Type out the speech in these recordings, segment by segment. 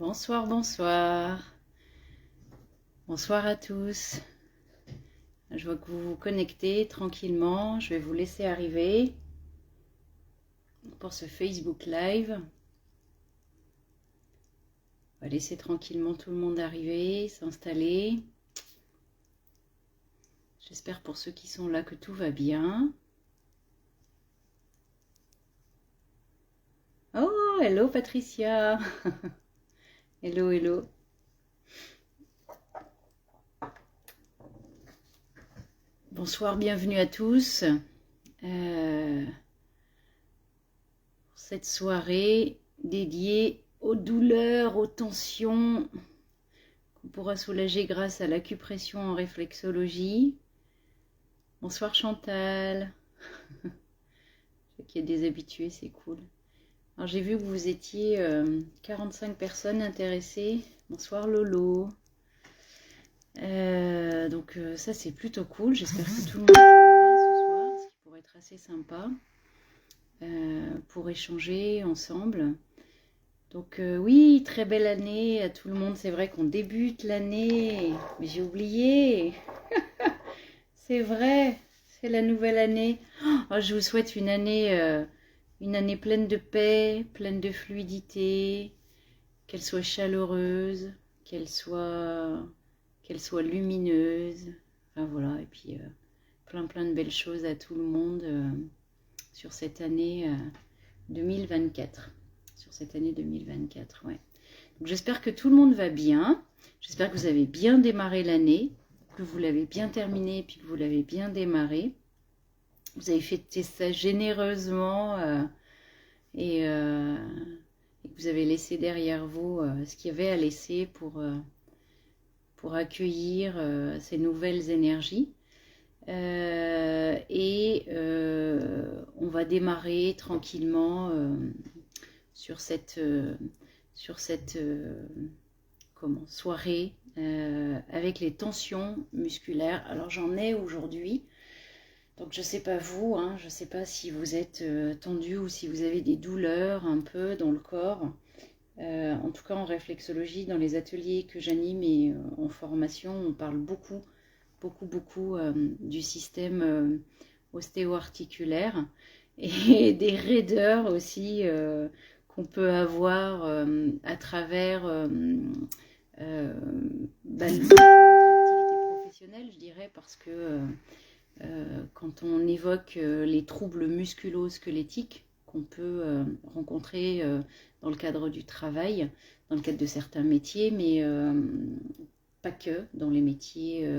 Bonsoir, bonsoir. Bonsoir à tous. Je vois que vous vous connectez tranquillement. Je vais vous laisser arriver pour ce Facebook Live. On va laisser tranquillement tout le monde arriver, s'installer. J'espère pour ceux qui sont là que tout va bien. Oh, hello Patricia. Hello, hello. Bonsoir, bienvenue à tous. Pour cette soirée dédiée aux douleurs, aux tensions, qu'on pourra soulager grâce à l'acupression en réflexologie. Bonsoir Chantal. Je sais qu'il y a des habitués, c'est cool. Alors j'ai vu que vous étiez 45 personnes intéressées. Bonsoir Lolo. Donc ça c'est plutôt cool. J'espère que tout le monde viendra ce soir, ce qui pourrait être assez sympa pour échanger ensemble. Donc oui, très belle année à tout le monde. C'est vrai qu'on débute l'année, mais j'ai oublié. C'est vrai, c'est la nouvelle année. Oh, je vous souhaite une année pleine de paix, pleine de fluidité, qu'elle soit chaleureuse, qu'elle soit lumineuse. Enfin voilà, et puis plein de belles choses à tout le monde sur cette année 2024. Sur cette année 2024, ouais. Donc j'espère que tout le monde va bien. J'espère que vous avez bien démarré l'année, que vous l'avez bien terminé et puis que vous l'avez bien démarré. Vous avez fêté ça généreusement et que vous avez laissé derrière vous ce qu'il y avait à laisser pour accueillir ces nouvelles énergies. On va démarrer tranquillement sur cette soirée avec les tensions musculaires. Alors j'en ai aujourd'hui, donc je sais pas vous, hein, je sais pas si vous êtes tendu ou si vous avez des douleurs un peu dans le corps. En tout cas en réflexologie, dans les ateliers que j'anime et en formation, on parle beaucoup du système ostéo-articulaire et des raideurs aussi qu'on peut avoir à travers notre activité professionnelle, je dirais, parce que quand on évoque les troubles musculo-squelettiques qu'on peut rencontrer dans le cadre du travail, dans le cadre de certains métiers, mais pas que, dans les métiers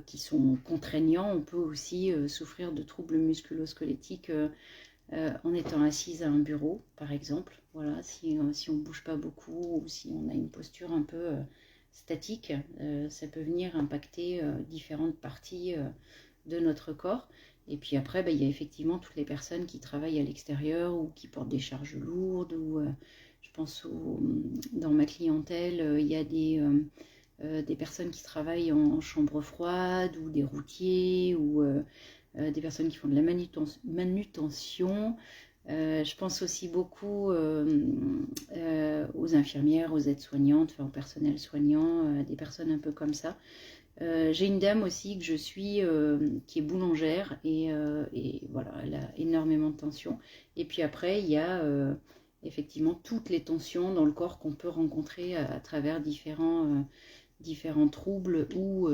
qui sont contraignants, on peut aussi souffrir de troubles musculo-squelettiques en étant assise à un bureau, par exemple. Voilà, si on ne bouge pas beaucoup ou si on a une posture un peu statique, ça peut venir impacter différentes parties de notre corps. Et puis après, il y a effectivement toutes les personnes qui travaillent à l'extérieur ou qui portent des charges lourdes. Ou je pense dans ma clientèle, il y a des personnes qui travaillent en chambre froide ou des routiers ou des personnes qui font de la manutention. Je pense aussi beaucoup aux infirmières, aux aides-soignantes, enfin, au personnel soignant, des personnes un peu comme ça. J'ai une dame aussi que je suis qui est boulangère et voilà, elle a énormément de tensions. Et puis après, il y a effectivement toutes les tensions dans le corps qu'on peut rencontrer à travers différents troubles ou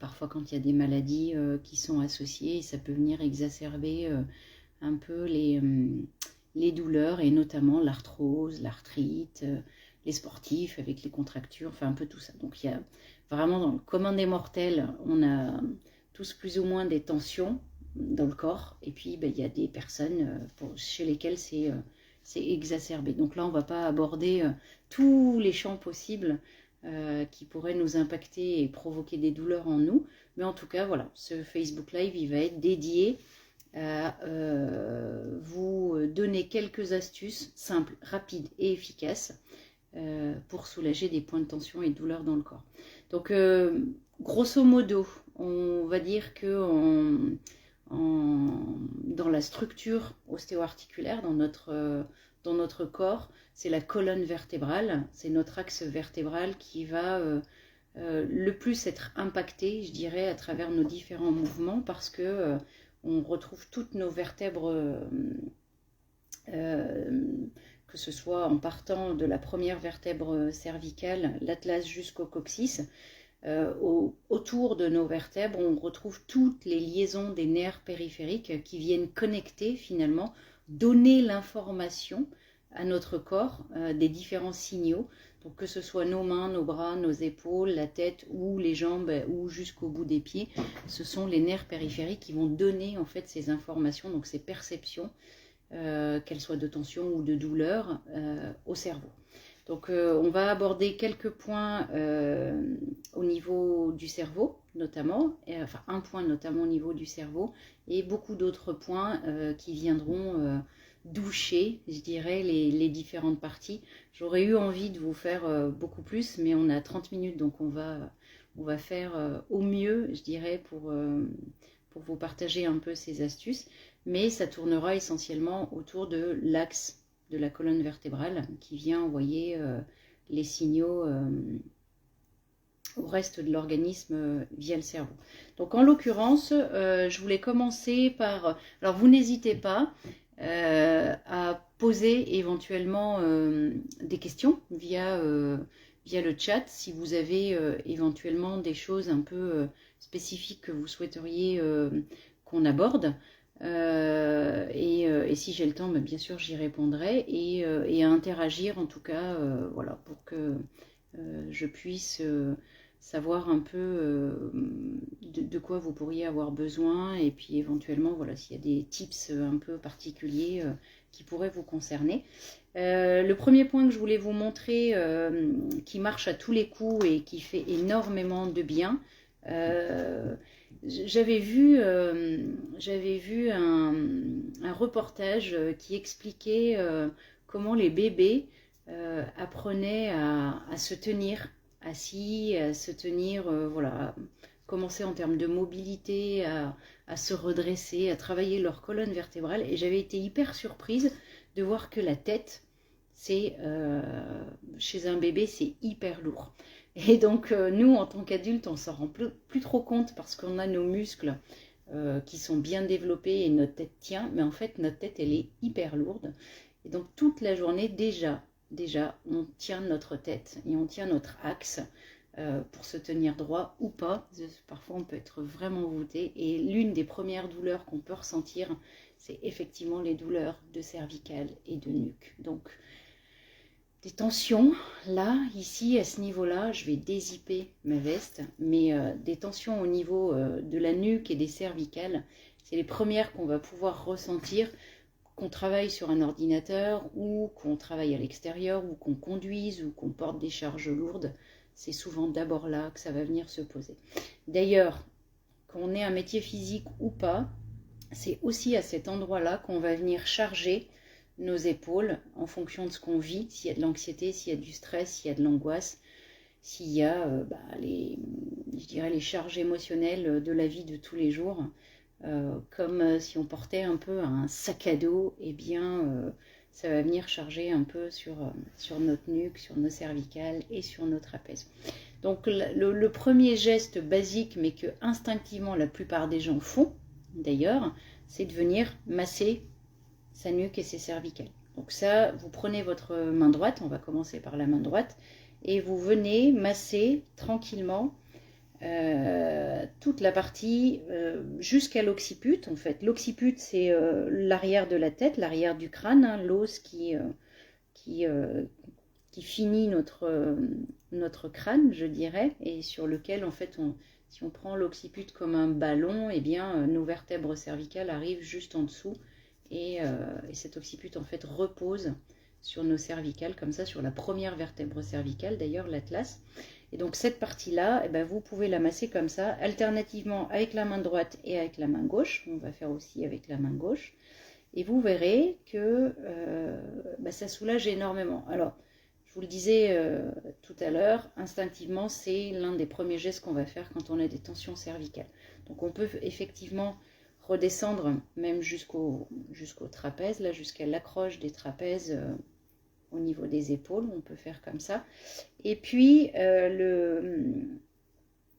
parfois quand il y a des maladies qui sont associées, ça peut venir exacerber un peu les douleurs et notamment l'arthrose, l'arthrite, les sportifs avec les contractures, enfin un peu tout ça. Donc il y a vraiment dans le commun des mortels, on a tous plus ou moins des tensions dans le corps et puis il y a des personnes chez lesquelles c'est exacerbé. Donc là on ne va pas aborder tous les champs possibles qui pourraient nous impacter et provoquer des douleurs en nous. Mais en tout cas, voilà, ce Facebook Live, il va être dédié à vous donner quelques astuces simples, rapides et efficaces pour soulager des points de tension et de douleurs dans le corps. Donc, grosso modo, on va dire que dans la structure ostéo-articulaire, dans dans notre corps, c'est la colonne vertébrale, c'est notre axe vertébral qui va le plus être impacté, je dirais, à travers nos différents mouvements, parce que on retrouve toutes nos vertèbres, que ce soit en partant de la première vertèbre cervicale, l'atlas jusqu'au coccyx. Autour de nos vertèbres, on retrouve toutes les liaisons des nerfs périphériques qui viennent connecter finalement, donner l'information à notre corps des différents signaux. Donc que ce soit nos mains, nos bras, nos épaules, la tête ou les jambes ou jusqu'au bout des pieds, ce sont les nerfs périphériques qui vont donner en fait ces informations, donc ces perceptions, qu'elles soient de tension ou de douleur, au cerveau. Donc on va aborder quelques points au niveau du cerveau notamment, enfin un point notamment au niveau du cerveau, et beaucoup d'autres points qui viendront doucher, je dirais, les différentes parties. J'aurais eu envie de vous faire beaucoup plus, mais on a 30 minutes, donc on va faire au mieux, je dirais, pour vous partager un peu ces astuces, mais ça tournera essentiellement autour de l'axe de la colonne vertébrale qui vient envoyer les signaux au reste de l'organisme via le cerveau. Donc en l'occurrence, je voulais commencer par... Alors vous n'hésitez pas à poser éventuellement des questions via le chat, si vous avez éventuellement des choses un peu spécifiques que vous souhaiteriez qu'on aborde. Et si j'ai le temps, bien sûr j'y répondrai, et à interagir en tout cas, voilà, pour que je puisse savoir un peu de quoi vous pourriez avoir besoin, et puis éventuellement voilà, s'il y a des tips un peu particuliers qui pourraient vous concerner. Le premier point que je voulais vous montrer, qui marche à tous les coups et qui fait énormément de bien, j'avais vu un reportage qui expliquait comment les bébés apprenaient à se tenir assis, à se tenir, voilà, à commencer en termes de mobilité, à se redresser, à travailler leur colonne vertébrale. Et j'avais été hyper surprise de voir que la tête, c'est chez un bébé, c'est hyper lourd. Et donc nous, en tant qu'adultes, on s'en rend plus trop compte parce qu'on a nos muscles qui sont bien développés et notre tête tient, mais en fait notre tête elle est hyper lourde. Et donc toute la journée déjà on tient notre tête et on tient notre axe pour se tenir droit ou pas. Parfois on peut être vraiment voûté, et l'une des premières douleurs qu'on peut ressentir, c'est effectivement les douleurs de cervicale et de nuque. Donc des tensions, là, ici, à ce niveau-là, je vais dézipper ma veste, mais des tensions au niveau de la nuque et des cervicales, c'est les premières qu'on va pouvoir ressentir, qu'on travaille sur un ordinateur, ou qu'on travaille à l'extérieur, ou qu'on conduise, ou qu'on porte des charges lourdes. C'est souvent d'abord là que ça va venir se poser. D'ailleurs, qu'on ait un métier physique ou pas, c'est aussi à cet endroit-là qu'on va venir charger nos épaules en fonction de ce qu'on vit, s'il y a de l'anxiété, s'il y a du stress, s'il y a de l'angoisse, s'il y a je dirais les charges émotionnelles de la vie de tous les jours, comme si on portait un peu un sac à dos, et bien ça va venir charger un peu sur notre nuque, sur nos cervicales et sur nos trapèzes. Donc le premier geste basique, mais que instinctivement la plupart des gens font d'ailleurs, c'est de venir masser sa nuque et ses cervicales. Donc ça, vous prenez votre main droite, on va commencer par la main droite, et vous venez masser tranquillement toute la partie jusqu'à l'occiput. En fait, l'occiput, c'est l'arrière de la tête, l'arrière du crâne, hein, l'os qui finit notre crâne, je dirais, et sur lequel, en fait, si on prend l'occiput comme un ballon, eh bien, nos vertèbres cervicales arrivent juste en dessous, et cet occiput, en fait, repose sur nos cervicales, comme ça, sur la première vertèbre cervicale, d'ailleurs, l'atlas. Et donc, cette partie-là, eh ben, vous pouvez la masser comme ça, alternativement avec la main droite et avec la main gauche. On va faire aussi avec la main gauche. Et vous verrez que ça soulage énormément. Alors, je vous le disais tout à l'heure, instinctivement, c'est l'un des premiers gestes qu'on va faire quand on a des tensions cervicales. Donc, on peut effectivement redescendre même jusqu'au trapèze, là jusqu'à l'accroche des trapèzes au niveau des épaules, on peut faire comme ça. Et puis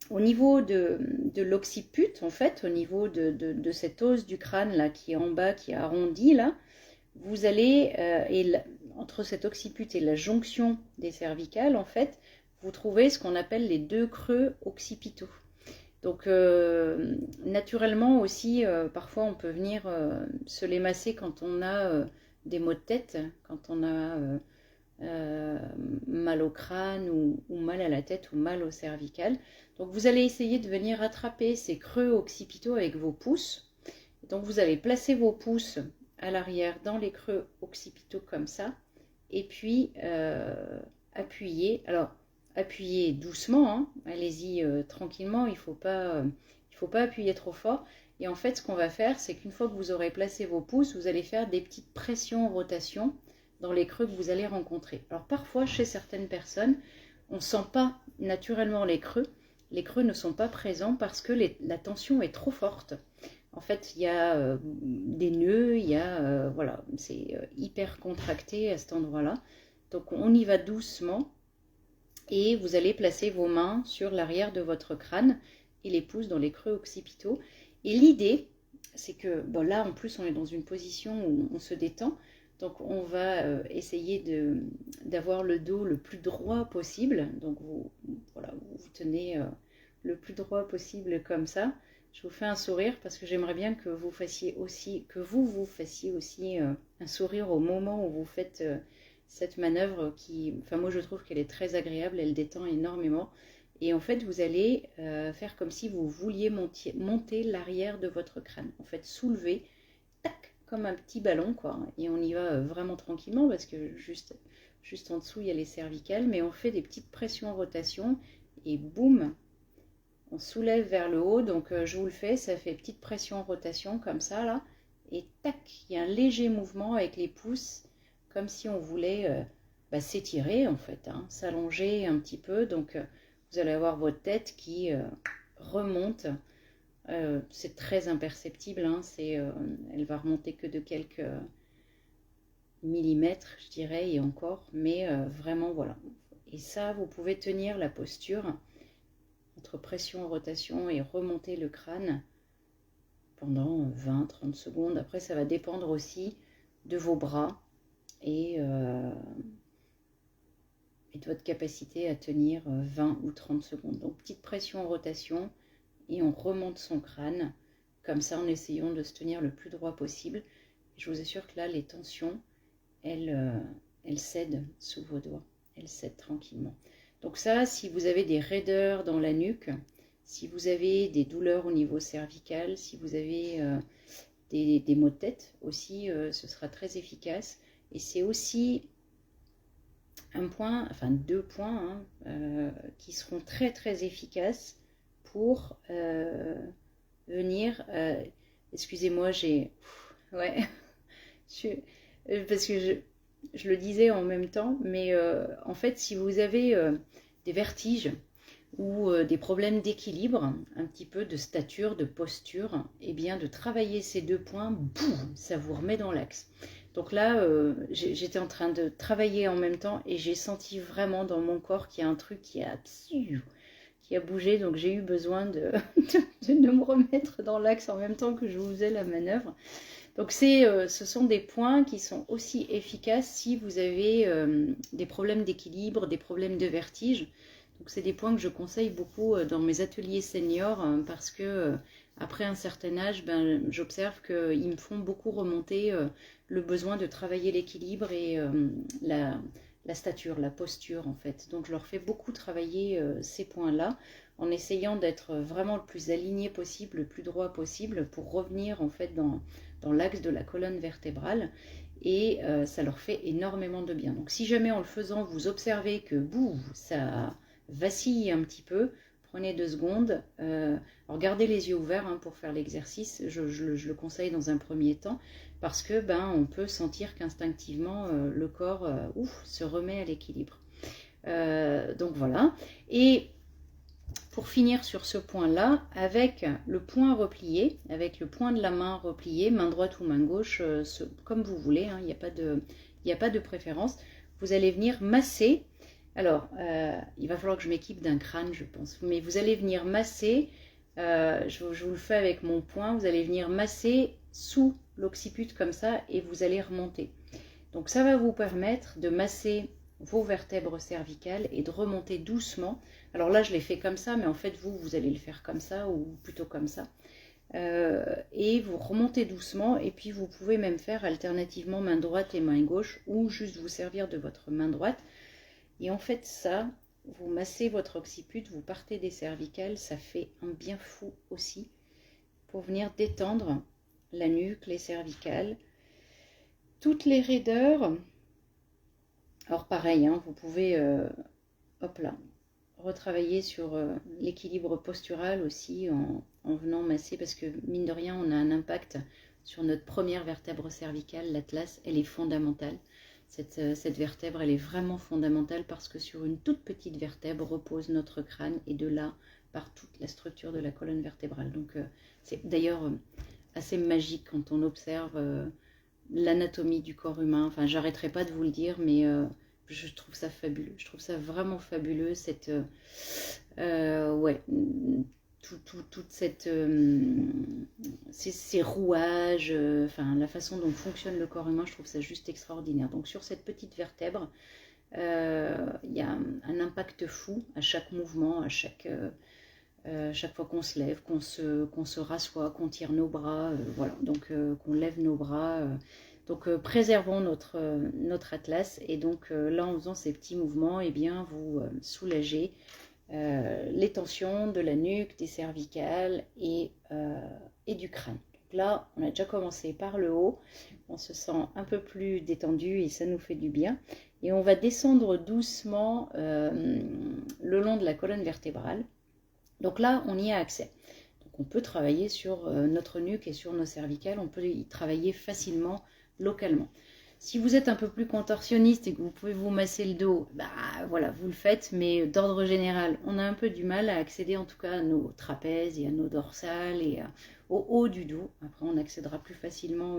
au niveau de l'occiput, en fait, au niveau de cette os du crâne là qui est en bas, qui est arrondi là, vous allez, entre cet occiput et la jonction des cervicales, en fait, vous trouvez ce qu'on appelle les deux creux occipitaux. Donc, naturellement aussi, parfois on peut venir se les masser quand on a des maux de tête, quand on a mal au crâne ou mal à la tête ou mal au cervical. Donc, vous allez essayer de venir attraper ces creux occipitaux avec vos pouces. Donc, vous allez placer vos pouces à l'arrière dans les creux occipitaux comme ça, et puis appuyer. Alors appuyez doucement, hein, allez-y tranquillement, il ne faut pas appuyer trop fort. Et en fait, ce qu'on va faire, c'est qu'une fois que vous aurez placé vos pouces, vous allez faire des petites pressions, rotations dans les creux que vous allez rencontrer. Alors parfois, chez certaines personnes, on ne sent pas naturellement les creux ne sont pas présents parce que la tension est trop forte. En fait, il y a des nœuds, il y a, voilà, c'est hyper contracté à cet endroit-là. Donc, on y va doucement et vous allez placer vos mains sur l'arrière de votre crâne et les pouces dans les creux occipitaux. Et l'idée, c'est que, bon, là, en plus, on est dans une position où on se détend. Donc, on va essayer d'avoir le dos le plus droit possible. Donc, voilà, vous tenez le plus droit possible comme ça. Je vous fais un sourire parce que j'aimerais bien que vous fassiez aussi, un sourire au moment où vous faites cette manœuvre qui, enfin moi je trouve qu'elle est très agréable, elle détend énormément. Et en fait vous allez faire comme si vous vouliez monter l'arrière de votre crâne. En fait soulever, tac, comme un petit ballon quoi. Et on y va vraiment tranquillement parce que juste en dessous il y a les cervicales, mais on fait des petites pressions en rotation et boum, on soulève vers le haut. Donc je vous le fais, ça fait petite pression en rotation comme ça là, et tac, il y a un léger mouvement avec les pouces, comme si on voulait s'étirer en fait, hein, s'allonger un petit peu. Donc vous allez avoir votre tête qui remonte. C'est très imperceptible, hein, elle va remonter que de quelques millimètres, je dirais, et encore, mais vraiment voilà. Et ça, vous pouvez tenir la posture entre pression, rotation et remonter le crâne pendant 20-30 secondes. Après, ça va dépendre aussi de vos bras et de votre capacité à tenir 20 ou 30 secondes. Donc, petite pression en rotation et on remonte son crâne comme ça en essayant de se tenir le plus droit possible. Je vous assure que là, les tensions, elles cèdent sous vos doigts. Elles cèdent tranquillement. Donc ça, si vous avez des raideurs dans la nuque, si vous avez des douleurs au niveau cervical, si vous avez des maux de tête aussi, ce sera très efficace. Et c'est aussi un point, enfin 2 points qui seront très très efficaces pour venir... excusez-moi, ouais, parce que je le disais en même temps, mais en fait, si vous avez des vertiges ou des problèmes d'équilibre, un petit peu de stature, de posture, et bien de travailler ces 2 points, boum, ça vous remet dans l'axe. Donc là, j'étais en train de travailler en même temps et j'ai senti vraiment dans mon corps qu'il y a un truc qui a bougé, donc j'ai eu besoin de me remettre dans l'axe en même temps que je vous faisais la manœuvre. Donc ce sont des points qui sont aussi efficaces si vous avez des problèmes d'équilibre, des problèmes de vertige. Donc c'est des points que je conseille beaucoup dans mes ateliers seniors parce que après un certain âge, j'observe qu'ils me font beaucoup remonter le besoin de travailler l'équilibre et la stature, la posture en fait. Donc je leur fais beaucoup travailler ces points-là en essayant d'être vraiment le plus aligné possible, le plus droit possible pour revenir en fait dans l'axe de la colonne vertébrale et ça leur fait énormément de bien. Donc si jamais en le faisant vous observez que ça vacille un petit peu, prenez 2 secondes, alors gardez les yeux ouverts pour faire l'exercice, je le conseille dans un premier temps parce que on peut sentir qu'instinctivement le corps se remet à l'équilibre. Donc voilà, et pour finir sur ce point-là, avec le point replié, avec le point de la main replié, main droite ou main gauche, comme vous voulez, hein, il n'y a pas de préférence. Vous allez venir masser. Alors, il va falloir que je m'équipe d'un crâne, je pense. Mais vous allez venir masser, je vous le fais avec mon poing, vous allez venir masser sous l'occiput comme ça et vous allez remonter. Donc ça va vous permettre de masser vos vertèbres cervicales et de remonter doucement. Alors là, je l'ai fait comme ça, mais en fait, vous allez le faire comme ça ou plutôt comme ça. Et vous remontez doucement et puis vous pouvez même faire alternativement main droite et main gauche ou juste vous servir de votre main droite. Et en fait, ça, vous massez votre occiput, vous partez des cervicales, ça fait un bien fou aussi pour venir détendre la nuque, les cervicales, toutes les raideurs. Alors pareil, hein, vous pouvez, hop là, retravailler sur l'équilibre postural aussi en venant masser parce que mine de rien, on a un impact sur notre première vertèbre cervicale, l'atlas, elle est fondamentale. Cette vertèbre, elle est vraiment fondamentale parce que sur une toute petite vertèbre repose notre crâne et de là part toute la structure de la colonne vertébrale. Donc c'est d'ailleurs assez magique quand on observe l'anatomie du corps humain. Enfin, j'arrêterai pas de vous le dire, mais je trouve ça fabuleux. Je trouve ça vraiment fabuleux, cette ouais, toute cette ces rouages, enfin la façon dont fonctionne le corps humain, je trouve ça juste extraordinaire. Donc sur cette petite vertèbre, il y a un impact fou à chaque mouvement, à chaque fois qu'on se lève, qu'on se rassoit, qu'on tire nos bras, voilà, donc qu'on lève nos bras. Donc préservons notre atlas et donc là en faisant ces petits mouvements, eh bien vous soulagez les tensions de la nuque, des cervicales et du crâne. Donc là, on a déjà commencé par le haut, on se sent un peu plus détendu et ça nous fait du bien. Et on va descendre doucement le long de la colonne vertébrale. Donc là, on y a accès. Donc on peut travailler sur notre nuque et sur nos cervicales, on peut y travailler facilement, localement. Si vous êtes un peu plus contorsionniste et que vous pouvez vous masser le dos, bah voilà, vous le faites, mais d'ordre général, on a un peu du mal à accéder en tout cas à nos trapèzes et à nos dorsales et au haut du dos. Après, on accédera plus facilement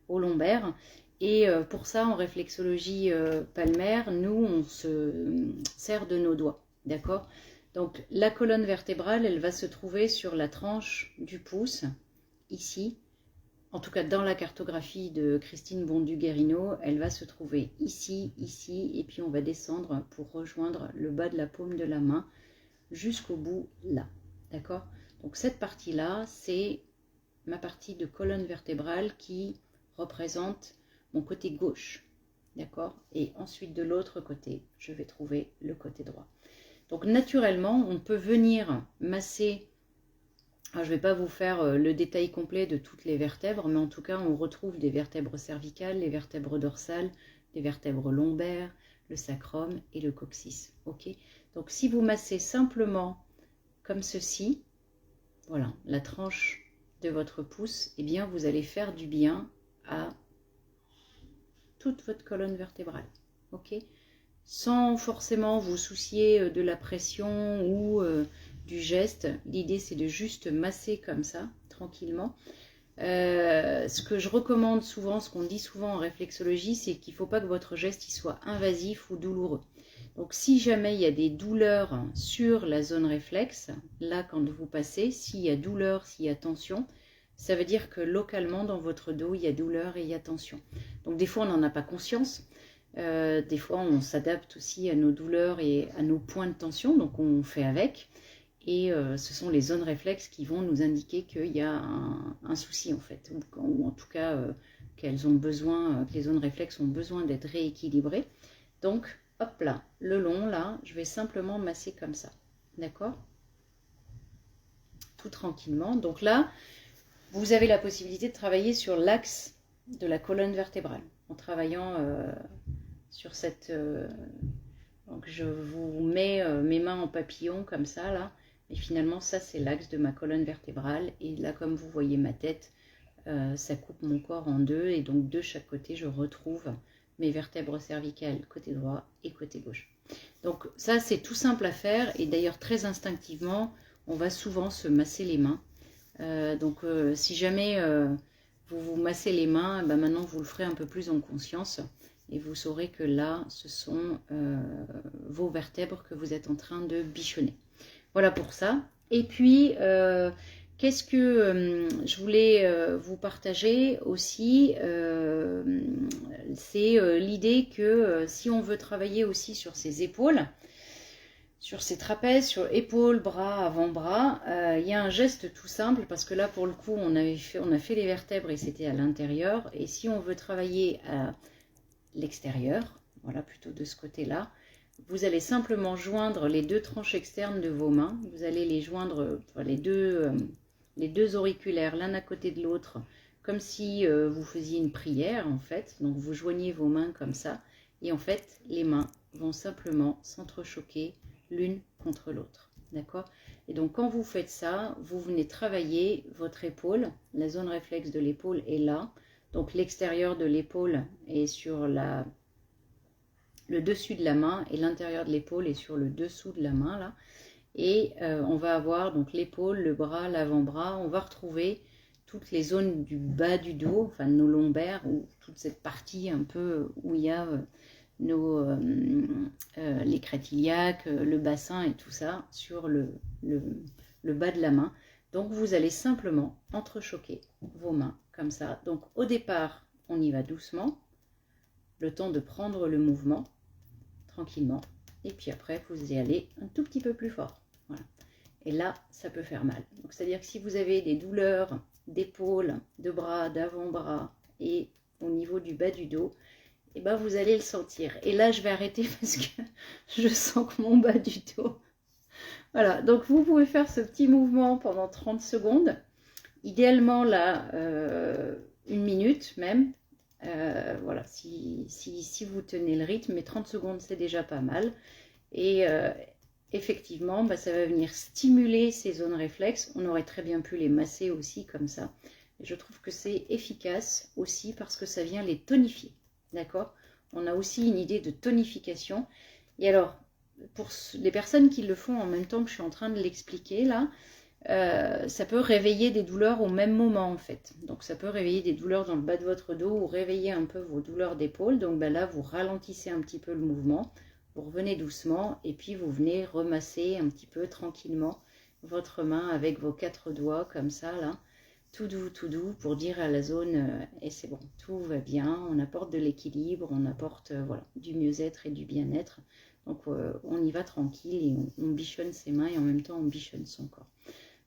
au lombaire. Et pour ça, en réflexologie palmaire, nous, on se sert de nos doigts, d'accord ? Donc, la colonne vertébrale, elle va se trouver sur la tranche du pouce, ici. En tout cas, dans la cartographie de Christine Bondu-Guérino, elle va se trouver ici, ici, et puis on va descendre pour rejoindre le bas de la paume de la main jusqu'au bout là. D'accord ? Donc cette partie-là, c'est ma partie de colonne vertébrale qui représente mon côté gauche. D'accord ? Et ensuite, de l'autre côté, je vais trouver le côté droit. Donc naturellement, on peut venir masser. Alors, je ne vais pas vous faire le détail complet de toutes les vertèbres, mais en tout cas, on retrouve des vertèbres cervicales, les vertèbres dorsales, les vertèbres lombaires, le sacrum et le coccyx. Ok ? Donc, si vous massez simplement comme ceci, voilà, la tranche de votre pouce, eh bien, vous allez faire du bien à toute votre colonne vertébrale. Ok ? Sans forcément vous soucier de la pression ou du geste. L'idée, c'est de juste masser comme ça, tranquillement. Ce que je recommande souvent, ce qu'on dit souvent en réflexologie, c'est qu'il ne faut pas que votre geste il soit invasif ou douloureux. Donc, si jamais il y a des douleurs sur la zone réflexe, là, quand vous passez, s'il y a douleur, s'il y a tension, ça veut dire que localement, dans votre dos, il y a douleur et il y a tension. Donc, des fois, on n'en a pas conscience. Des fois, on s'adapte aussi à nos douleurs et à nos points de tension, donc on fait avec. Et ce sont les zones réflexes qui vont nous indiquer qu'il y a un souci, en fait, ou en tout cas qu'elles ont besoin, que les zones réflexes ont besoin d'être rééquilibrées. Donc, hop là, le long, là, je vais simplement masser comme ça, d'accord ? Tout tranquillement. Donc là, vous avez la possibilité de travailler sur l'axe de la colonne vertébrale, en travaillant sur cette... donc je vous mets mes mains en papillon comme ça là, et finalement ça c'est l'axe de ma colonne vertébrale, et là comme vous voyez ma tête, ça coupe mon corps en deux, et donc de chaque côté je retrouve mes vertèbres cervicales côté droit et côté gauche. Donc ça, c'est tout simple à faire et d'ailleurs très instinctivement, on va souvent se masser les mains. Si jamais vous vous massez les mains, ben maintenant vous le ferez un peu plus en conscience et vous saurez que là, ce sont vos vertèbres que vous êtes en train de bichonner. Voilà pour ça. Et puis, qu'est-ce que je voulais vous partager aussi, c'est l'idée que si on veut travailler aussi sur ses épaules, sur ses trapèzes, sur épaules, bras, avant-bras, il y a un geste tout simple parce que là pour le coup on a fait les vertèbres et c'était à l'intérieur, et si on veut travailler à l'extérieur, voilà plutôt de ce côté-là, vous allez simplement joindre les deux tranches externes de vos mains, vous allez les joindre, les deux auriculaires l'un à côté de l'autre, comme si vous faisiez une prière en fait, donc vous joignez vos mains comme ça, et en fait les mains vont simplement s'entrechoquer l'une contre l'autre, d'accord? Et donc quand vous faites ça, vous venez travailler votre épaule, la zone réflexe de l'épaule est là, donc l'extérieur de l'épaule est sur le dessus de la main et l'intérieur de l'épaule est sur le dessous de la main là, et on va avoir donc l'épaule, le bras, l'avant-bras, on va retrouver toutes les zones du bas du dos, enfin nos lombaires, ou toute cette partie un peu où il y a les crêtes iliaques, le bassin et tout ça sur le bas de la main. Donc vous allez simplement entrechoquer vos mains comme ça. Donc au départ, on y va doucement, le temps de prendre le mouvement tranquillement. Et puis après, vous y allez un tout petit peu plus fort. Voilà. Et là, ça peut faire mal. Donc c'est-à-dire que si vous avez des douleurs d'épaule, de bras, d'avant-bras et au niveau du bas du dos, et ben vous allez le sentir. Et là, je vais arrêter parce que je sens que mon bas du dos... Voilà, donc vous pouvez faire ce petit mouvement pendant 30 secondes. Idéalement, là, 1 minute même. Voilà, si vous tenez le rythme, mais 30 secondes, c'est déjà pas mal. Et effectivement, bah, ça va venir stimuler ces zones réflexes. On aurait très bien pu les masser aussi comme ça. Et je trouve que c'est efficace aussi parce que ça vient les tonifier. D'accord? On a aussi une idée de tonification. Et alors, pour les personnes qui le font en même temps que je suis en train de l'expliquer là, ça peut réveiller des douleurs au même moment en fait. Donc ça peut réveiller des douleurs dans le bas de votre dos ou réveiller un peu vos douleurs d'épaule. Donc ben là, vous ralentissez un petit peu le mouvement, vous revenez doucement et puis vous venez remasser un petit peu tranquillement votre main avec vos 4 doigts comme ça là. Tout doux, pour dire à la zone, et c'est bon, tout va bien, on apporte de l'équilibre, on apporte voilà, du mieux-être et du bien-être. Donc on y va tranquille et on bichonne ses mains et en même temps on bichonne son corps.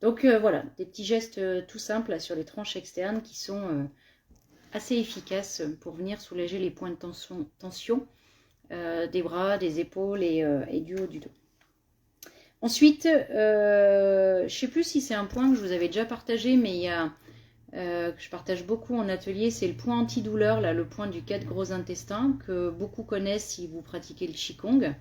Donc voilà, des petits gestes tout simples là, sur les tranches externes qui sont assez efficaces pour venir soulager les points de tension des bras, des épaules et du haut du dos. Ensuite, je ne sais plus si c'est un point que je vous avais déjà partagé, mais il y a que je partage beaucoup en atelier, c'est le point antidouleur, là, le point du 4 gros intestins, que beaucoup connaissent si vous pratiquez le Qigong.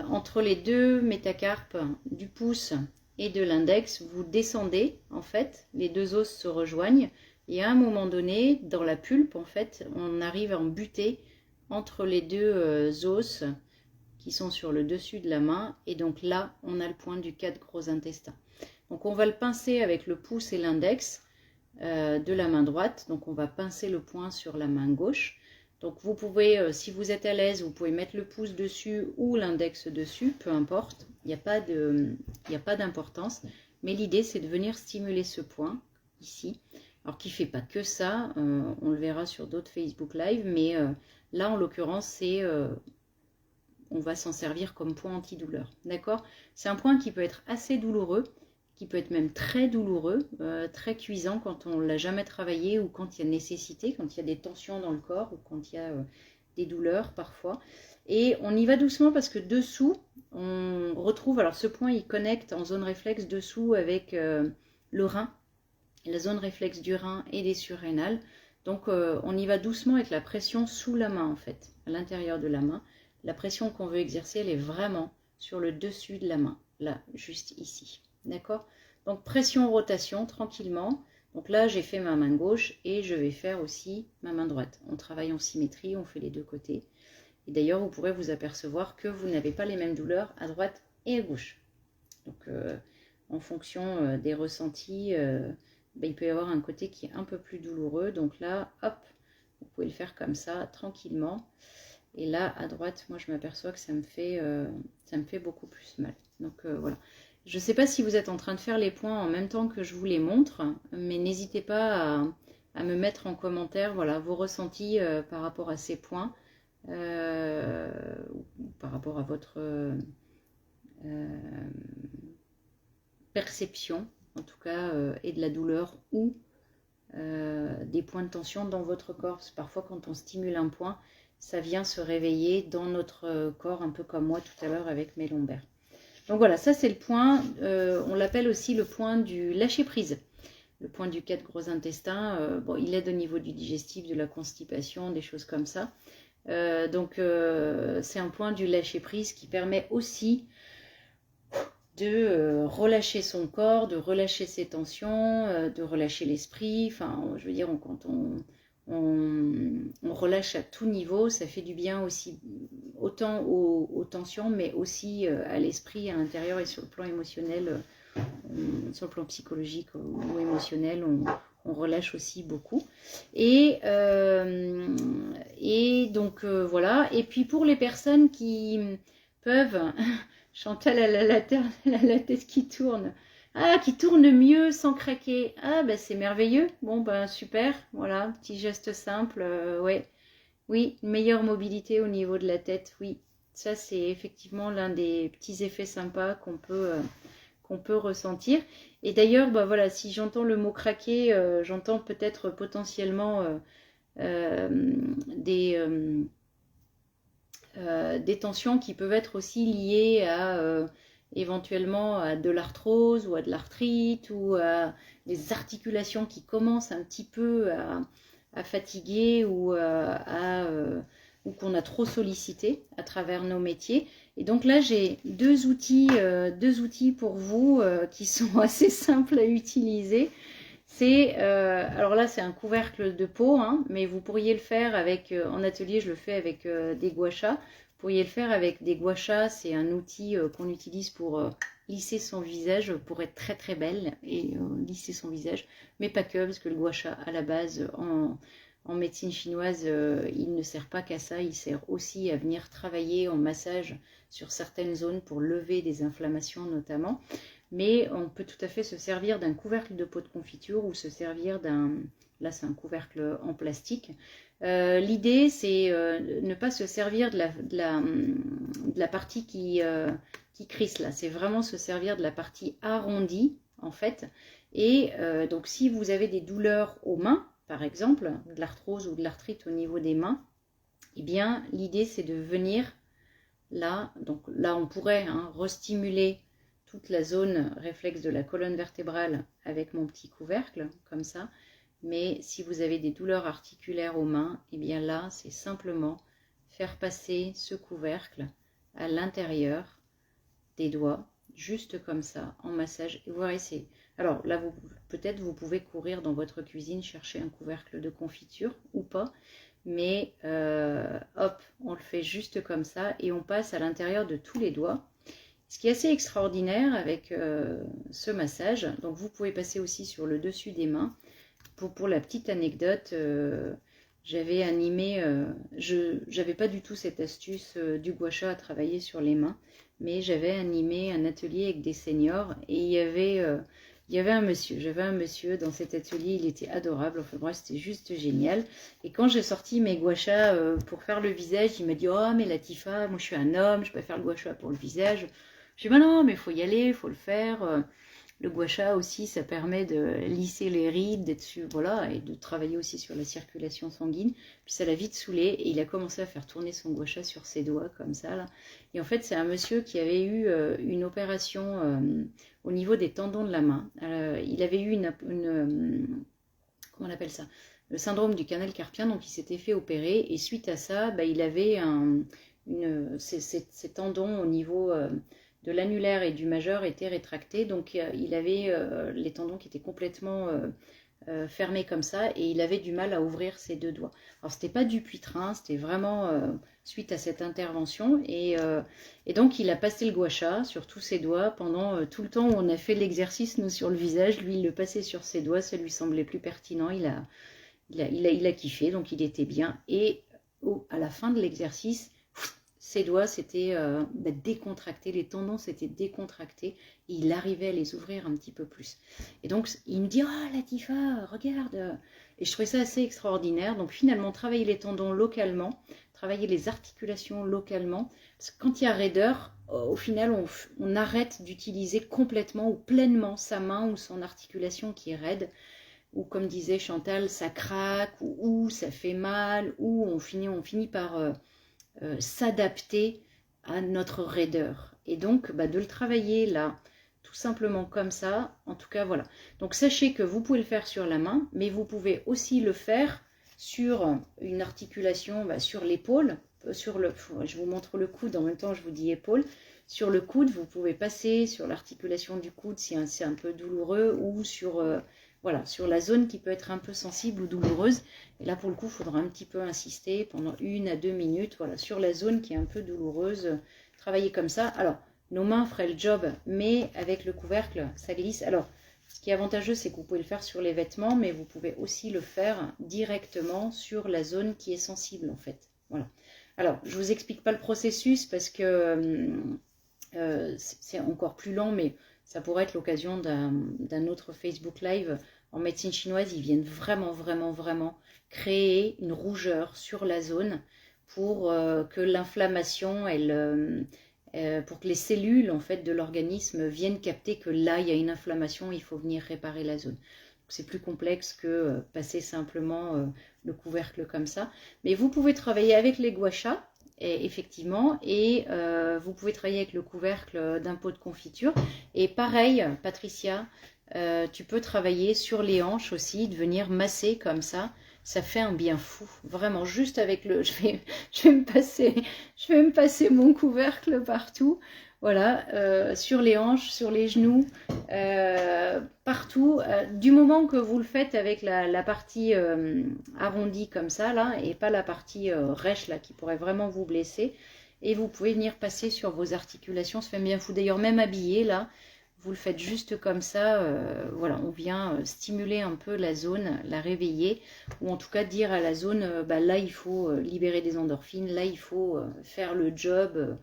Entre les deux métacarpes du pouce et de l'index, vous descendez, en fait, les deux os se rejoignent, et à un moment donné, dans la pulpe, en fait, on arrive à en buter entre les deux os qui sont sur le dessus de la main, et donc là, on a le point du 4 gros intestins. Donc on va le pincer avec le pouce et l'index de la main droite, donc on va pincer le point sur la main gauche. Donc vous pouvez, si vous êtes à l'aise, vous pouvez mettre le pouce dessus ou l'index dessus, peu importe, il n'y a pas d'importance, mais l'idée c'est de venir stimuler ce point ici, alors qui ne fait pas que ça, on le verra sur d'autres Facebook Live, mais là en l'occurrence c'est... on va s'en servir comme point antidouleur, d'accord? C'est un point qui peut être assez douloureux, qui peut être même très douloureux, très cuisant quand on ne l'a jamais travaillé ou quand il y a nécessité, quand il y a des tensions dans le corps ou quand il y a des douleurs parfois. Et on y va doucement parce que dessous, on retrouve, alors ce point il connecte en zone réflexe dessous avec le rein, la zone réflexe du rein et des surrénales. Donc on y va doucement avec la pression sous la main en fait, à l'intérieur de la main. La pression qu'on veut exercer, elle est vraiment sur le dessus de la main, là, juste ici. D'accord? Donc pression, rotation, tranquillement. Donc là, j'ai fait ma main gauche et je vais faire aussi ma main droite. On travaille en symétrie, on fait les deux côtés. Et d'ailleurs, vous pourrez vous apercevoir que vous n'avez pas les mêmes douleurs à droite et à gauche. Donc, en fonction des ressentis, il peut y avoir un côté qui est un peu plus douloureux. Donc là, hop, vous pouvez le faire comme ça, tranquillement. Et là, à droite, moi, je m'aperçois que ça me fait beaucoup plus mal. Donc, voilà. Je ne sais pas si vous êtes en train de faire les points en même temps que je vous les montre, mais n'hésitez pas à me mettre en commentaire, voilà, vos ressentis par rapport à ces points, par rapport à votre perception, en tout cas, et de la douleur ou des points de tension dans votre corps. Parce que parfois, quand on stimule un point, ça vient se réveiller dans notre corps, un peu comme moi tout à l'heure avec mes lombaires. Donc voilà, ça c'est le point, on l'appelle aussi le point du lâcher-prise. Le point du 4 gros intestin, bon, il aide au niveau du digestif, de la constipation, des choses comme ça. C'est un point du lâcher-prise qui permet aussi de relâcher son corps, de relâcher ses tensions, de relâcher l'esprit. Enfin, je veux dire, quand on relâche à tout niveau, ça fait du bien aussi, autant aux tensions, mais aussi à l'esprit, à l'intérieur et sur le plan émotionnel, sur le plan psychologique ou émotionnel, on relâche aussi beaucoup. Et donc voilà. Et puis pour les personnes qui peuvent... Chantal, elle a la tête qui tourne. Ah, qui tourne mieux sans craquer. Ah, ben c'est merveilleux. Bon, ben super. Voilà, petit geste simple. Ouais. Oui, une meilleure mobilité au niveau de la tête. Oui, ça c'est effectivement l'un des petits effets sympas qu'on peut ressentir. Et d'ailleurs, ben voilà, si j'entends le mot craquer, j'entends peut-être potentiellement des tensions qui peuvent être aussi liées à éventuellement à de l'arthrose ou à de l'arthrite ou à des articulations qui commencent un petit peu à fatiguer ou qu'on a trop sollicité à travers nos métiers. Et donc là, j'ai deux outils pour vous qui sont assez simples à utiliser. Alors là, c'est un couvercle de peau, hein, mais vous pourriez le faire avec, en atelier, je le fais avec des gua sha. Vous pourriez le faire avec des gua sha, c'est un outil qu'on utilise pour lisser son visage, pour être très très belle et lisser son visage, mais pas que, parce que le gua sha, à la base, en médecine chinoise, il ne sert pas qu'à ça, il sert aussi à venir travailler en massage sur certaines zones pour lever des inflammations notamment. Mais on peut tout à fait se servir d'un couvercle de pot de confiture ou se servir là c'est un couvercle en plastique. L'idée c'est ne pas se servir de la partie qui crisse là, c'est vraiment se servir de la partie arrondie en fait. Et donc si vous avez des douleurs aux mains, par exemple, de l'arthrose ou de l'arthrite au niveau des mains, eh bien l'idée c'est de venir là, donc là on pourrait restimuler toute la zone réflexe de la colonne vertébrale avec mon petit couvercle, comme ça. Mais si vous avez des douleurs articulaires aux mains, et bien là, c'est simplement faire passer ce couvercle à l'intérieur des doigts, juste comme ça, en massage. Et voir essayer. Alors là, peut-être vous pouvez courir dans votre cuisine, chercher un couvercle de confiture ou pas. Mais hop, on le fait juste comme ça et on passe à l'intérieur de tous les doigts. Ce qui est assez extraordinaire avec ce massage, donc vous pouvez passer aussi sur le dessus des mains. Pour la petite anecdote, j'avais animé, je n'avais pas du tout cette astuce du gua sha à travailler sur les mains, mais j'avais animé un atelier avec des seniors et il y avait un monsieur. J'avais un monsieur dans cet atelier, il était adorable, enfin bref, c'était juste génial. Et quand j'ai sorti mes gua sha pour faire le visage, il m'a dit « Oh mais Latifa, moi je suis un homme, je peux faire le gua sha pour le visage ». Je dis bah non, mais il faut y aller, il faut le faire. Le gua sha aussi, ça permet de lisser les rides, voilà, et de travailler aussi sur la circulation sanguine. Puis ça l'a vite saoulé et il a commencé à faire tourner son gua sha sur ses doigts comme ça là. Et en fait, c'est un monsieur qui avait eu une opération au niveau des tendons de la main. Il avait eu comment on appelle ça, le syndrome du canal carpien, donc il s'était fait opérer et suite à ça, il avait ces tendons au niveau de l'annulaire et du majeur étaient rétractés, donc il avait les tendons qui étaient complètement fermé comme ça, et il avait du mal à ouvrir ses deux doigts. Alors c'était pas du Dupuytren, c'était vraiment suite à cette intervention, et donc il a passé le gua sha sur tous ses doigts pendant tout le temps où on a fait l'exercice, nous, sur le visage. Lui, il le passait sur ses doigts, ça lui semblait plus pertinent, il a kiffé, donc il était bien. Et à la fin de l'exercice, ses doigts s'étaient décontractés, les tendons s'étaient décontractés, et il arrivait à les ouvrir un petit peu plus. Et donc il me dit: oh Latifa, regarde. Et je trouvais ça assez extraordinaire. Donc finalement, travailler les tendons localement, travailler les articulations localement, parce que quand il y a raideur, au final on arrête d'utiliser complètement ou pleinement sa main ou son articulation qui est raide, ou comme disait Chantal, ça craque, ou ça fait mal, ou on finit par s'adapter à notre raideur. Et donc de le travailler là, tout simplement comme ça, en tout cas voilà. Donc sachez que vous pouvez le faire sur la main, mais vous pouvez aussi le faire sur une articulation, sur l'épaule, je vous montre le coude, en même temps je vous dis épaule. Sur le coude, vous pouvez passer sur l'articulation du coude si c'est un peu douloureux, ou sur sur la zone qui peut être un peu sensible ou douloureuse. Et là, pour le coup, il faudra un petit peu insister pendant 1 à 2 minutes, sur la zone qui est un peu douloureuse. Travailler comme ça. Alors, nos mains feraient le job, mais avec le couvercle, ça glisse. Alors, ce qui est avantageux, c'est que vous pouvez le faire sur les vêtements, mais vous pouvez aussi le faire directement sur la zone qui est sensible, en fait. Voilà. Alors, je ne vous explique pas le processus parce que c'est encore plus lent, mais ça pourrait être l'occasion d'un autre Facebook Live. En médecine chinoise, ils viennent vraiment créer une rougeur sur la zone pour que l'inflammation, pour que les cellules en fait de l'organisme viennent capter que là, il y a une inflammation, il faut venir réparer la zone. C'est plus complexe que passer simplement le couvercle comme ça. Mais vous pouvez travailler avec les gua sha, effectivement, et vous pouvez travailler avec le couvercle d'un pot de confiture. Et pareil, Patricia, tu peux travailler sur les hanches aussi, de venir masser comme ça fait un bien fou. Vraiment, juste avec le... Je vais me passer mon couvercle partout. Voilà, sur les hanches, sur les genoux, partout. Du moment que vous le faites avec la partie arrondie comme ça, là, et pas la partie rêche, là, qui pourrait vraiment vous blesser. Et vous pouvez venir passer sur vos articulations, ça fait bien fou. D'ailleurs, même habillé, là, vous le faites juste comme ça. Voilà, on vient stimuler un peu la zone, la réveiller, ou en tout cas dire à la zone, là, il faut libérer des endorphines, là, il faut faire le job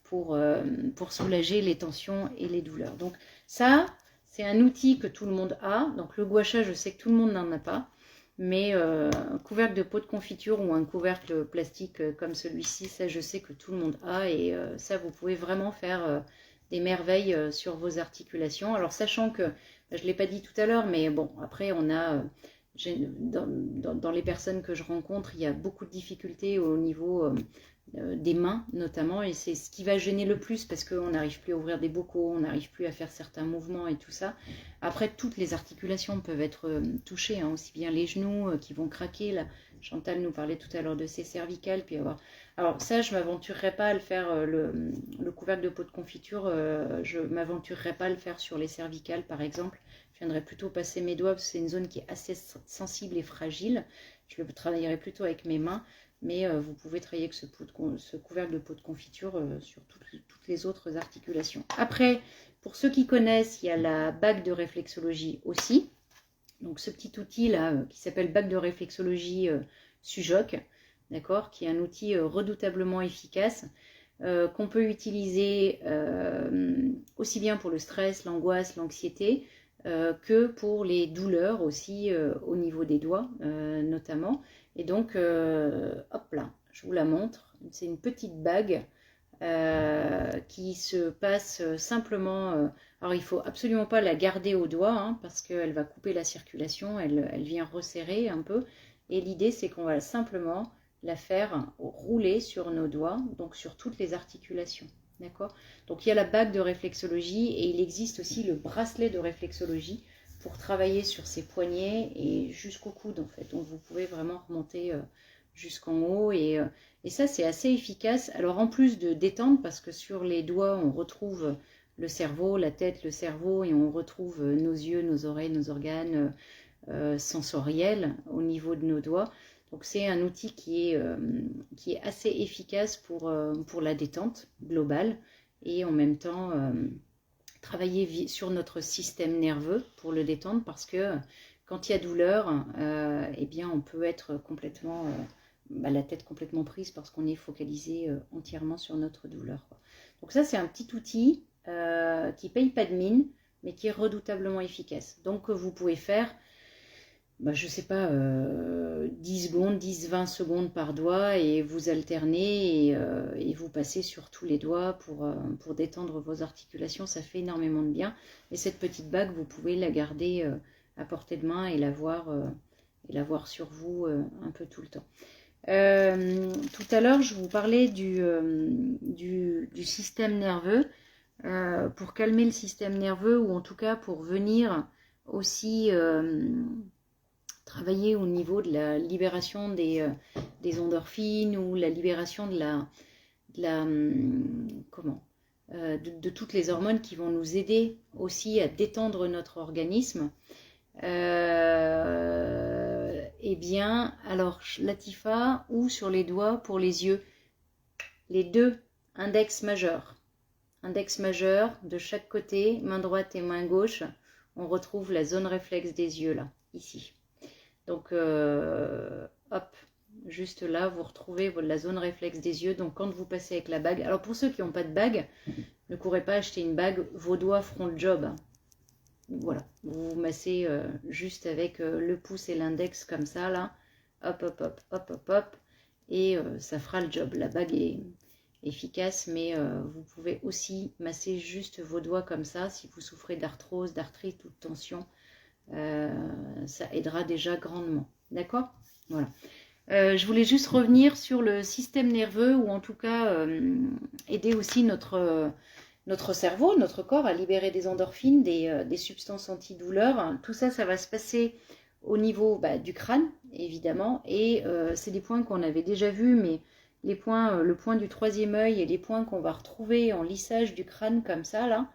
pour soulager les tensions et les douleurs. Donc ça, c'est un outil que tout le monde a. Donc le gua sha, je sais que tout le monde n'en a pas, mais un couvercle de pot de confiture ou un couvercle plastique comme celui-ci, ça je sais que tout le monde a, et ça vous pouvez vraiment faire des merveilles sur vos articulations. Alors sachant que, je ne l'ai pas dit tout à l'heure, mais bon, après on a... dans les personnes que je rencontre, il y a beaucoup de difficultés au niveau des mains notamment, et c'est ce qui va gêner le plus parce qu'on n'arrive plus à ouvrir des bocaux, on n'arrive plus à faire certains mouvements et tout ça. Après, toutes les articulations peuvent être touchées, aussi bien les genoux qui vont craquer. Là, Chantal nous parlait tout à l'heure de ses cervicales. Puis alors ça, je ne m'aventurerai pas à le faire, le couvercle de pot de confiture, je ne m'aventurerai pas à le faire sur les cervicales par exemple. Je viendrai plutôt passer mes doigts parce que c'est une zone qui est assez sensible et fragile. Je le travaillerai plutôt avec mes mains. Mais vous pouvez travailler avec ce couvercle de pot de confiture sur toutes les autres articulations. Après, pour ceux qui connaissent, il y a la bague de réflexologie aussi. Donc ce petit outil là qui s'appelle bague de réflexologie Sujoc, d'accord, qui est un outil redoutablement efficace qu'on peut utiliser aussi bien pour le stress, l'angoisse, l'anxiété, que pour les douleurs aussi au niveau des doigts notamment. Et donc, hop là, je vous la montre. C'est une petite bague qui se passe simplement. Alors, il ne faut absolument pas la garder au doigt parce qu'elle va couper la circulation, elle vient resserrer un peu. Et l'idée, c'est qu'on va simplement la faire rouler sur nos doigts, donc sur toutes les articulations. D'accord ? Donc, il y a la bague de réflexologie et il existe aussi le bracelet de réflexologie pour travailler sur ses poignets et jusqu'au coude en fait. Donc vous pouvez vraiment remonter jusqu'en haut et ça c'est assez efficace. Alors en plus de détendre, parce que sur les doigts on retrouve le cerveau, la tête, le cerveau, et on retrouve nos yeux, nos oreilles, nos organes, sensorielle au niveau de nos doigts. Donc c'est un outil qui est assez efficace pour la détente globale et en même temps travailler sur notre système nerveux pour le détendre, parce que quand il y a douleur, eh bien on peut être complètement, la tête complètement prise parce qu'on est focalisé entièrement sur notre douleur, quoi. Donc ça c'est un petit outil qui ne paye pas de mine, mais qui est redoutablement efficace. Donc vous pouvez faire, je ne sais pas, 10 secondes, 10-20 secondes par doigt, et vous alternez et vous passez sur tous les doigts pour détendre vos articulations. Ça fait énormément de bien. Et cette petite bague, vous pouvez la garder à portée de main et la voir sur vous un peu tout le temps. Tout à l'heure, je vous parlais du système nerveux. Pour calmer le système nerveux, ou en tout cas pour venir aussi travailler au niveau de la libération des endorphines, ou la libération de toutes les hormones qui vont nous aider aussi à détendre notre organisme. Eh bien, alors Latifa, ou sur les doigts pour les yeux, les deux, index majeur de chaque côté, main droite et main gauche, on retrouve la zone réflexe des yeux là, ici. Donc, hop, juste là, vous retrouvez la zone réflexe des yeux. Donc, quand vous passez avec la bague, alors pour ceux qui n'ont pas de bague, ne courez pas acheter une bague, vos doigts feront le job. Voilà, vous vous massez juste avec le pouce et l'index comme ça, là, hop, hop, hop, hop, hop, hop, et ça fera le job. La bague est efficace, mais vous pouvez aussi masser juste vos doigts comme ça, si vous souffrez d'arthrose, d'arthrite ou de tension. Ça aidera déjà grandement, d'accord? Voilà. Je voulais juste revenir sur le système nerveux, ou en tout cas aider aussi notre cerveau, notre corps à libérer des endorphines, des substances antidouleurs. Tout ça, ça va se passer au niveau du crâne, évidemment, et c'est des points qu'on avait déjà vus, mais le point du troisième œil et les points qu'on va retrouver en lissage du crâne comme ça, là,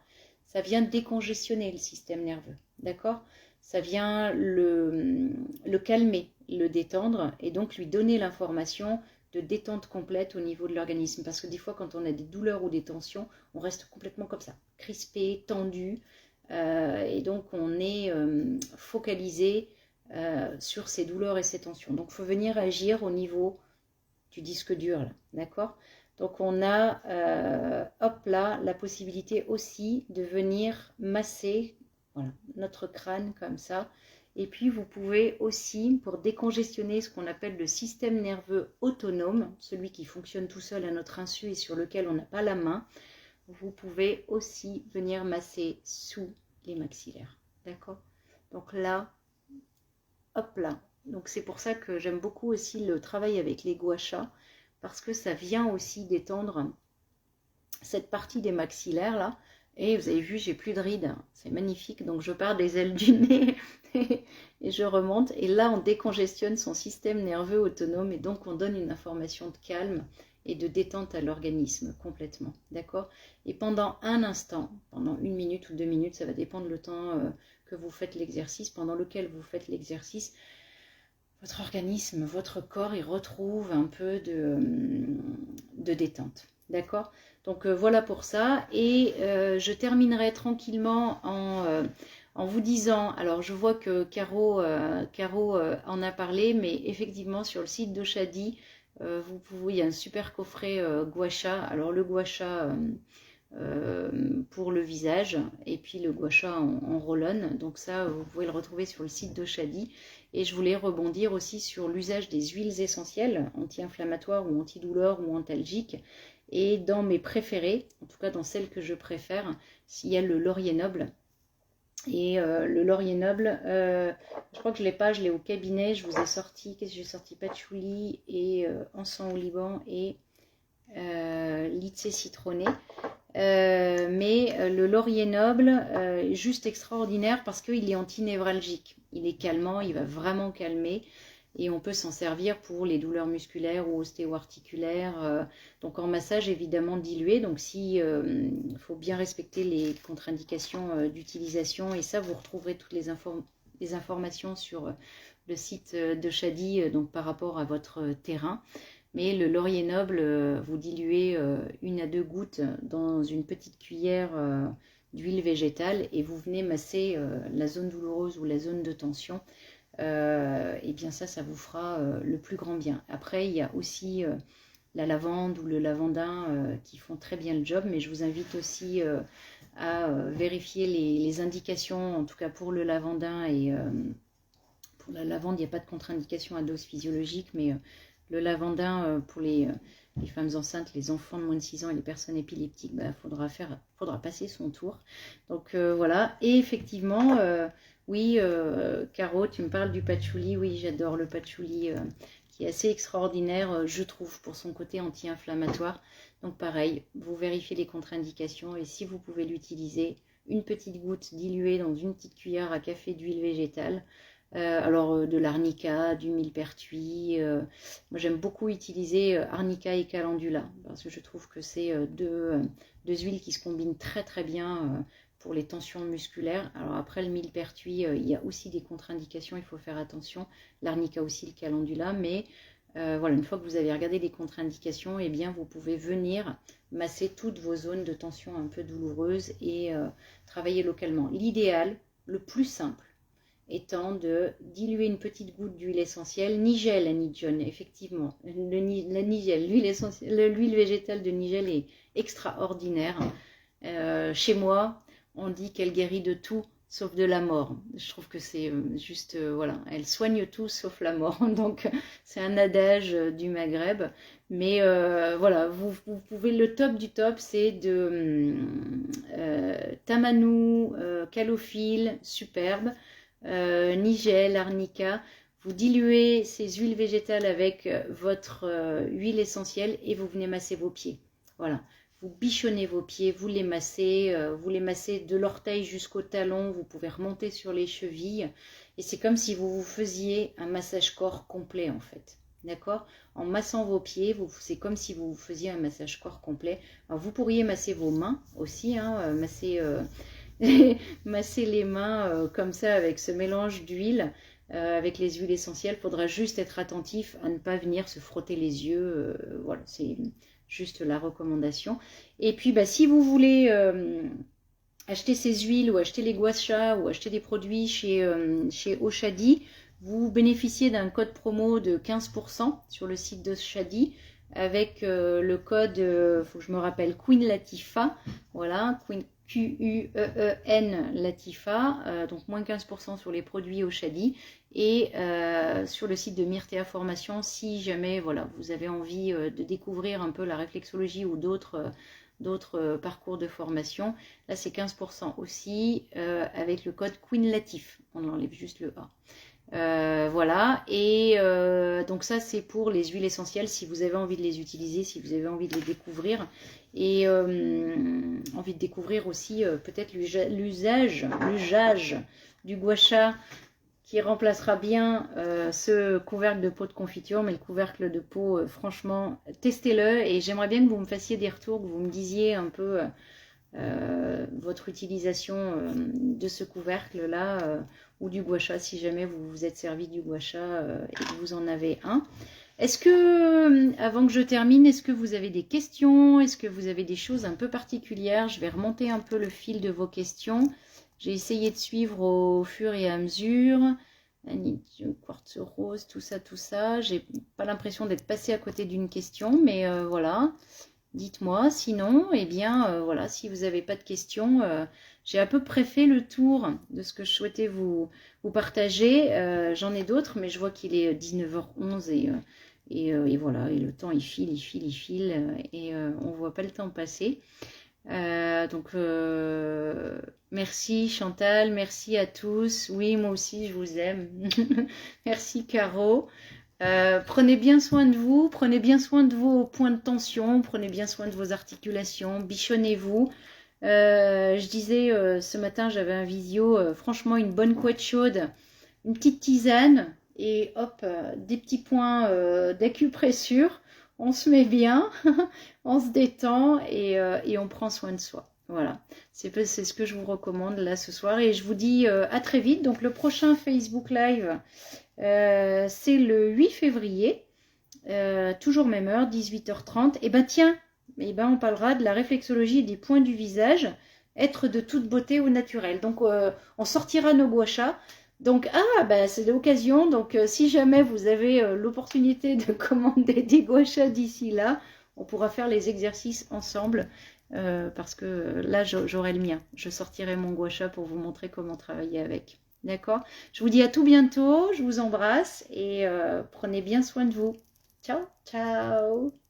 ça vient décongestionner le système nerveux, d'accord? Ça vient le calmer, le détendre, et donc lui donner l'information de détente complète au niveau de l'organisme. Parce que des fois, quand on a des douleurs ou des tensions, on reste complètement comme ça, crispé, tendu, et donc on est focalisé sur ces douleurs et ces tensions. Donc, il faut venir agir au niveau du disque dur, là, d'accord? Donc, on a, hop là, la possibilité aussi de venir masser, voilà, notre crâne comme ça. Et puis, vous pouvez aussi, pour décongestionner ce qu'on appelle le système nerveux autonome, celui qui fonctionne tout seul à notre insu et sur lequel on n'a pas la main, vous pouvez aussi venir masser sous les maxillaires, d'accord? Donc là, hop là. Donc c'est pour ça que j'aime beaucoup aussi le travail avec les gua sha, parce que ça vient aussi détendre cette partie des maxillaires là. Et vous avez vu, j'ai plus de rides, c'est magnifique. Donc je pars des ailes du nez et je remonte. Et là, on décongestionne son système nerveux autonome, et donc on donne une information de calme et de détente à l'organisme complètement, d'accord? Et pendant un instant, pendant 1 minute ou 2 minutes, ça va dépendre le temps que vous faites l'exercice, pendant lequel vous faites l'exercice, votre organisme, votre corps, il retrouve un peu de détente, d'accord? Donc voilà pour ça, et je terminerai tranquillement en vous disant, alors je vois que Caro en a parlé, mais effectivement sur le site de Shadi, il y a un super coffret gua sha. Alors le gua sha pour le visage, et puis le gua sha en roll-on, donc ça vous pouvez le retrouver sur le site de Shadi. Et je voulais rebondir aussi sur l'usage des huiles essentielles anti-inflammatoires ou antidouleurs ou antalgiques. Et dans mes préférés, en tout cas dans celles que je préfère, il y a le laurier noble. Et le laurier noble, je crois que je ne l'ai pas, je l'ai au cabinet. Je vous ai sorti, qu'est-ce que j'ai sorti? Patchouli et encens au Liban et lycée citronné. Mais le laurier noble est juste extraordinaire parce qu'il est antinévralgique. Il est calmant, il va vraiment calmer. Et on peut s'en servir pour les douleurs musculaires ou ostéo-articulaires. Donc en massage évidemment dilué. Donc si faut bien respecter les contre-indications d'utilisation. Et ça, vous retrouverez toutes les les informations sur le site de Shadi, donc par rapport à votre terrain. Mais le laurier noble, vous diluez 1 à 2 gouttes dans une petite cuillère d'huile végétale et vous venez masser la zone douloureuse ou la zone de tension. Et bien ça vous fera le plus grand bien. Après, il y a aussi la lavande ou le lavandin qui font très bien le job, mais je vous invite aussi à vérifier les indications, en tout cas pour le lavandin et pour la lavande, il n'y a pas de contre-indication à dose physiologique, mais le lavandin pour les femmes enceintes, les enfants de moins de 6 ans et les personnes épileptiques, faudra passer son tour. Donc voilà, et effectivement, oui, Caro, tu me parles du patchouli, oui, j'adore le patchouli qui est assez extraordinaire, je trouve, pour son côté anti-inflammatoire. Donc pareil, vous vérifiez les contre-indications et si vous pouvez l'utiliser, une petite goutte diluée dans une petite cuillère à café d'huile végétale. Alors de l'arnica, du millepertuis. Moi j'aime beaucoup utiliser arnica et calendula parce que je trouve que c'est deux huiles qui se combinent très très bien pour les tensions musculaires. Alors après le millepertuis, il y a aussi des contre-indications, il faut faire attention. L'arnica aussi, le calendula, mais voilà, une fois que vous avez regardé les contre-indications, eh bien vous pouvez venir masser toutes vos zones de tension un peu douloureuses et travailler localement. L'idéal, le plus simple, étant de diluer une petite goutte d'huile essentielle, nigel à Nijone, effectivement. La nigel, l'huile végétale de nigel est extraordinaire. Chez moi, on dit qu'elle guérit de tout sauf de la mort. Je trouve que c'est juste, voilà, elle soigne tout sauf la mort. Donc c'est un adage du Maghreb. Mais voilà, vous pouvez, le top du top, c'est de tamanou, calophylle, superbe. Nigel, arnica, vous diluez ces huiles végétales avec votre huile essentielle et vous venez masser vos pieds. Voilà, vous bichonnez vos pieds, vous les massez de l'orteil jusqu'au talon, vous pouvez remonter sur les chevilles et c'est comme si vous vous faisiez un massage corps complet en fait. D'accord? En massant vos pieds, c'est comme si vous faisiez un massage corps complet. Alors vous pourriez masser vos mains aussi, hein, masser les mains comme ça avec ce mélange d'huile, avec les huiles essentielles. Il faudra juste être attentif à ne pas venir se frotter les yeux. Voilà, c'est juste la recommandation. Et puis, si vous voulez acheter ces huiles ou acheter les gua sha ou acheter des produits chez Oshadi, vous bénéficiez d'un code promo de 15% sur le site de Shadi avec le code, faut que je me rappelle, Queen Latifah. Voilà, Quen Latifah, donc moins 15% sur les produits Oshadi et sur le site de Myrtea Formation si jamais voilà, vous avez envie de découvrir un peu la réflexologie ou d'autres parcours de formation, là c'est 15% aussi avec le code Queen Latif, on enlève juste le A. Voilà, et donc ça c'est pour les huiles essentielles si vous avez envie de les utiliser, si vous avez envie de les découvrir et envie de découvrir aussi peut-être l'usage du gua sha qui remplacera bien ce couvercle de pot de confiture, mais le couvercle de pot, franchement, testez-le et j'aimerais bien que vous me fassiez des retours, que vous me disiez un peu votre utilisation de ce couvercle-là ou du gua sha, si jamais vous vous êtes servi du gua sha et que vous en avez un. Est-ce que, avant que je termine, est-ce que vous avez des questions? Est-ce que vous avez des choses un peu particulières? Je vais remonter un peu le fil de vos questions. J'ai essayé de suivre au fur et à mesure. Quartz rose, tout ça. J'ai pas l'impression d'être passée à côté d'une question, mais voilà. Dites-moi, sinon, eh bien, voilà, si vous n'avez pas de questions, j'ai à peu près fait le tour de ce que je souhaitais vous partager. J'en ai d'autres, mais je vois qu'il est 19h11 et voilà, et le temps il file, et on ne voit pas le temps passer. Donc, merci Chantal, merci à tous. Oui, moi aussi, je vous aime. Merci Caro. Prenez bien soin de vous, prenez bien soin de vos points de tension, prenez bien soin de vos articulations, bichonnez-vous. Je disais ce matin, j'avais un visio, franchement une bonne couette chaude, une petite tisane et hop, des petits points d'acupressure. On se met bien, on se détend et on prend soin de soi. Voilà, c'est ce que je vous recommande là ce soir. Et je vous dis à très vite. Donc le prochain Facebook Live, c'est le 8 février. Toujours même heure, 18h30. Et ben tiens, on parlera de la réflexologie et des points du visage, être de toute beauté au naturel. Donc on sortira nos gua sha. Donc c'est l'occasion. Donc si jamais vous avez l'opportunité de commander des gua sha d'ici là, on pourra faire les exercices ensemble. Parce que là j'aurai le mien. Je sortirai mon gua sha pour vous montrer comment travailler avec. D'accord? Je vous dis à tout bientôt. Je vous embrasse et prenez bien soin de vous. Ciao, ciao!